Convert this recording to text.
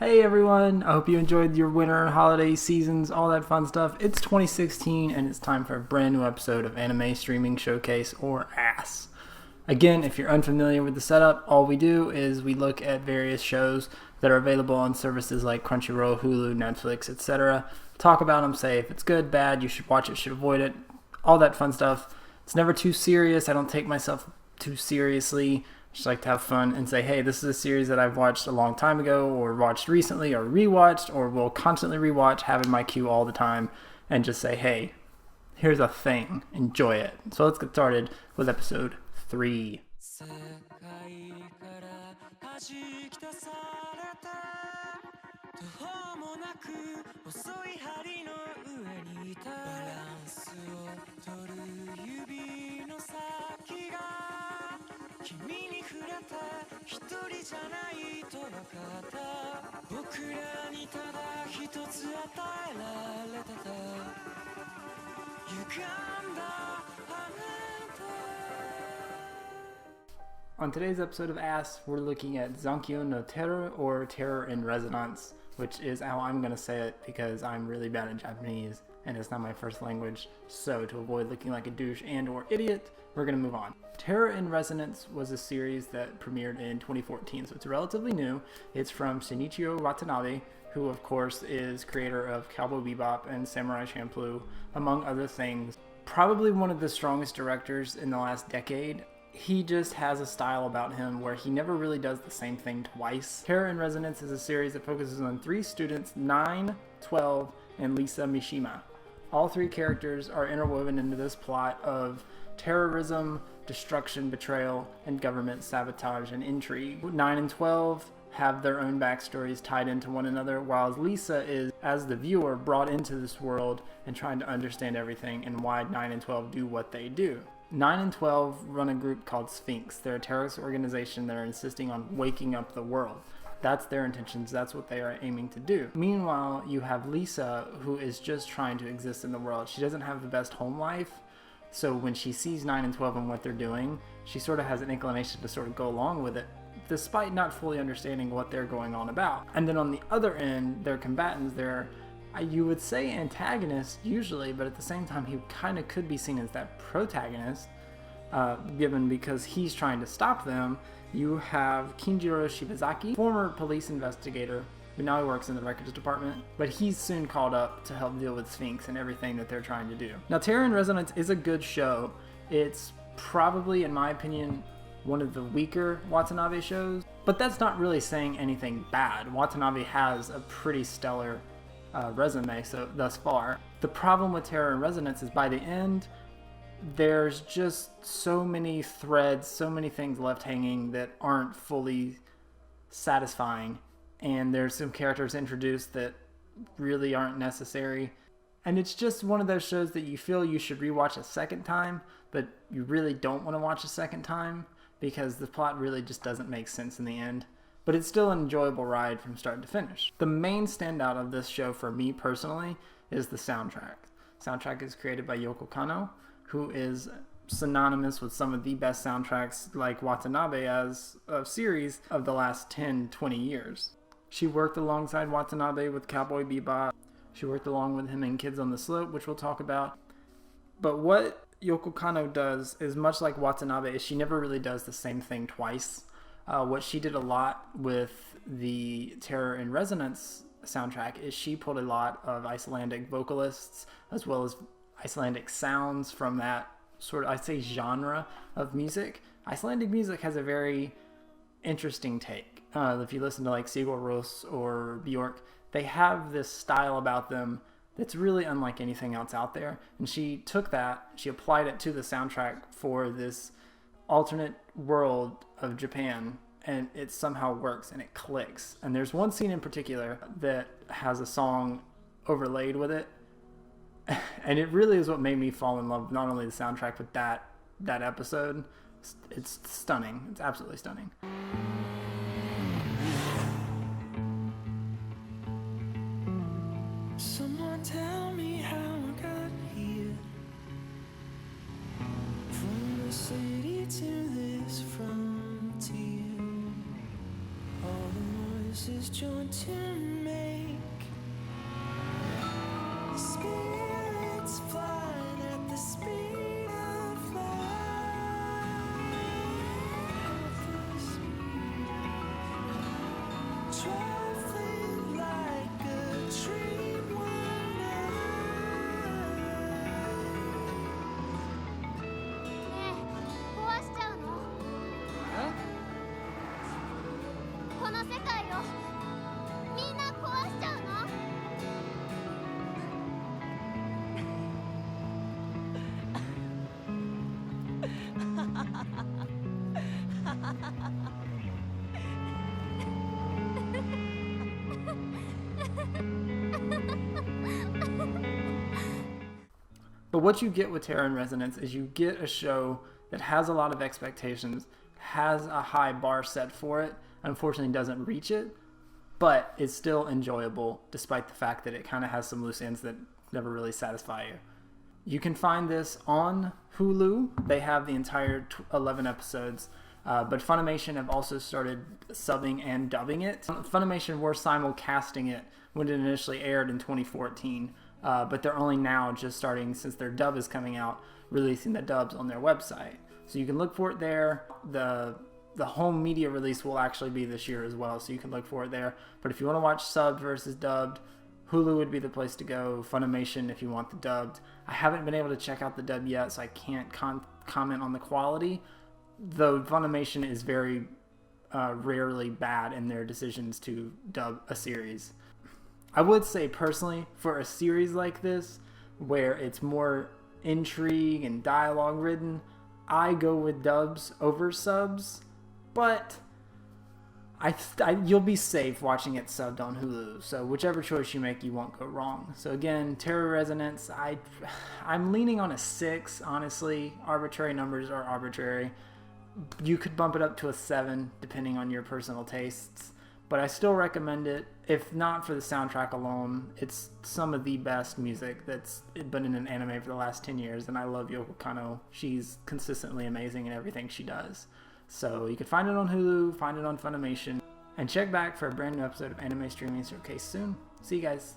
Hey everyone, I hope you enjoyed your winter holiday seasons, all that fun stuff. It's 2016 and it's time for a brand new episode of Anime Streaming Showcase, or A.S.S. Again, if you're unfamiliar with the setup, all we do is we look at various shows that are available on services like Crunchyroll, Hulu, Netflix, etc. Talk about them, say if it's good, bad, you should watch it, should avoid it, all that fun stuff. It's never too serious. I don't take myself too seriously. Just like to have fun and say, hey, this is a series that I've watched a long time ago, or watched recently, or rewatched, or will constantly rewatch, have in my queue all the time, and just say, hey, here's a thing, enjoy it. So let's get started with episode 3. On today's episode of A.S.S., we're looking at Zankyou no Terror, or Terror in Resonance, which is how I'm going to say it because I'm really bad at Japanese and it's not my first language. So to avoid looking like a douche and or idiot, we're going to move on. Terror in Resonance was a series that premiered in 2014, so it's relatively new. It's from Shinichirō Watanabe, who of course is creator of Cowboy Bebop and Samurai Champloo, among other things. Probably one of the strongest directors in the last decade. He just has a style about him where he never really does the same thing twice. Terror in Resonance is a series that focuses on 3 students, 9, 12, and Lisa Mishima. All 3 characters are interwoven into this plot of terrorism, destruction, betrayal, and government sabotage and intrigue. 9 and 12 have their own backstories tied into one another, while Lisa is, as the viewer, brought into this world and trying to understand everything and why 9 and 12 do what they do. 9 and 12 run a group called Sphinx. They're a terrorist organization that are insisting on waking up the world. That's their intentions. That's what they are aiming to do. Meanwhile, you have Lisa, who is just trying to exist in the world. She doesn't have the best home life, so when she sees 9 and 12 and what they're doing, she sort of has an inclination to sort of go along with it, despite not fully understanding what they're going on about. And then on the other end, they're combatants. They're, you would say, antagonist usually, but at the same time, he kind of could be seen as that protagonist, given because he's trying to stop them. You have Kinjiro Shibazaki, former police investigator, who now works in the records department, but he's soon called up to help deal with Sphinx and everything that they're trying to do. Now, Terror in Resonance is a good show. It's probably, in my opinion, one of the weaker Watanabe shows, but that's not really saying anything bad. Watanabe has a pretty stellar resume thus far. The problem with Terror in Resonance is by the end, there's just so many threads, so many things left hanging that aren't fully satisfying, and there's some characters introduced that really aren't necessary, and it's just one of those shows that you feel you should rewatch a second time, but you really don't want to watch a second time because the plot really just doesn't make sense in the end. But it's still an enjoyable ride from start to finish. The main standout of this show for me personally is the soundtrack. The soundtrack is created by Yoko Kanno, who is synonymous with some of the best soundtracks like Watanabe as a series of the last 10-20 years. She worked alongside Watanabe with Cowboy Bebop. She worked along with him in Kids on the Slope, which we'll talk about. But what Yoko Kanno does is much like Watanabe, is she never really does the same thing twice. What she did a lot with the Terror in Resonance soundtrack is she pulled a lot of Icelandic vocalists as well as Icelandic sounds from that sort of, I'd say, genre of music. Icelandic music has a very interesting take. If you listen to like Sigur Rós or Björk, they have this style about them that's really unlike anything else out there. And she took that, she applied it to the soundtrack for this alternate world of Japan, and it somehow works and it clicks. And there's one scene in particular that has a song overlaid with it, and it really is what made me fall in love with not only the soundtrack but that episode. It's stunning. It's absolutely stunning. Someone tell me how I got here, from the city to this frontier. All the noise voices join to make spirits flying at the speed of light. Traveling like a dream one night. ねえ壊しちゃうの？この世界をみんな壊しちゃうの？ But what you get with Terror in Resonance is you get a show that has a lot of expectations, has a high bar set for it, unfortunately doesn't reach it, but is still enjoyable despite the fact that it kind of has some loose ends that never really satisfy you. You can find this on Hulu. They have the entire 11 episodes, but Funimation have also started subbing and dubbing it. Funimation were simulcasting it when it initially aired in 2014, but they're only now just starting, since their dub is coming out, releasing the dubs on their website. So you can look for it there. The home media release will actually be this year as well, so you can look for it there. But if you want to watch subbed versus dubbed, Hulu would be the place to go. Funimation if you want the dubbed. I haven't been able to check out the dub yet, so I can't comment on the quality, though Funimation is very rarely bad in their decisions to dub a series. I would say personally, for a series like this, where it's more intrigue and dialogue ridden, I go with dubs over subs, but you'll be safe watching it subbed on Hulu. So whichever choice you make, you won't go wrong. So again, Terror Resonance, I'm leaning on a 6, honestly. Arbitrary numbers are arbitrary. You could bump it up to a 7, depending on your personal tastes. But I still recommend it, if not for the soundtrack alone. It's some of the best music that's been in an anime for the last 10 years, and I love Yoko Kanno. She's consistently amazing in everything she does. So you can find it on Hulu, find it on Funimation, and check back for a brand new episode of Anime Streaming Showcase soon. See you guys.